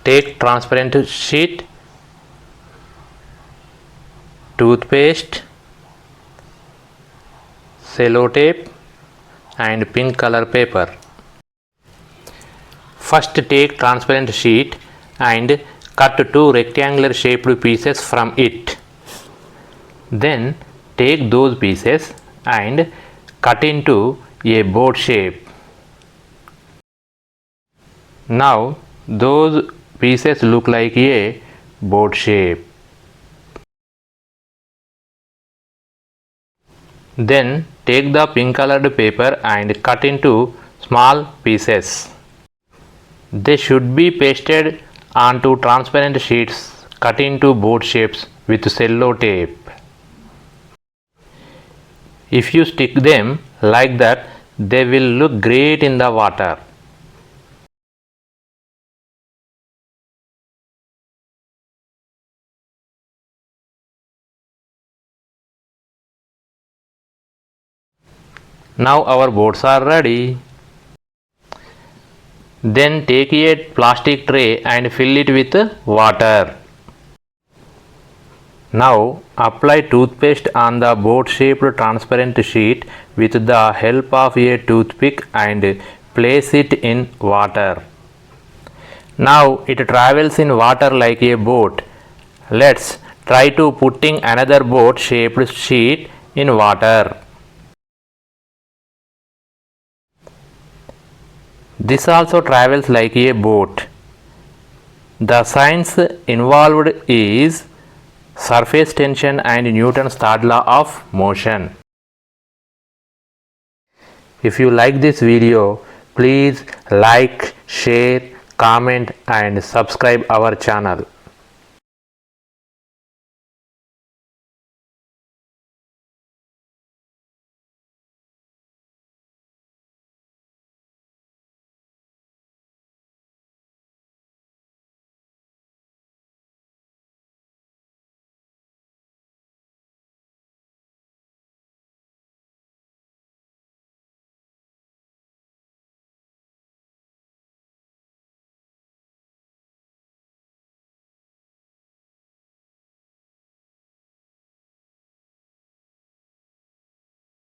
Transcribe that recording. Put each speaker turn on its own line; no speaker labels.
take transparent sheet, toothpaste, sellotape and pink color paper. First take transparent sheet and cut two rectangular shaped pieces from it. Then take those pieces and cut into a boat shape. Now those pieces look like a boat shape. Then take the pink colored paper and cut into small pieces. They should be pasted onto transparent sheets cut into boat shapes with cello tape. If you stick them like that, they will look great in the water. Now our boats are ready. Then take a plastic tray and fill it with water. Now apply toothpaste on the boat shaped transparent sheet with the help of a toothpick and place it in water. Now it travels in water like a boat. Let's try to putting another boat shaped sheet in water. This also travels like a boat. The science involved is surface tension and Newton's third law of motion. If you like this video, please like, share, comment and subscribe our channel.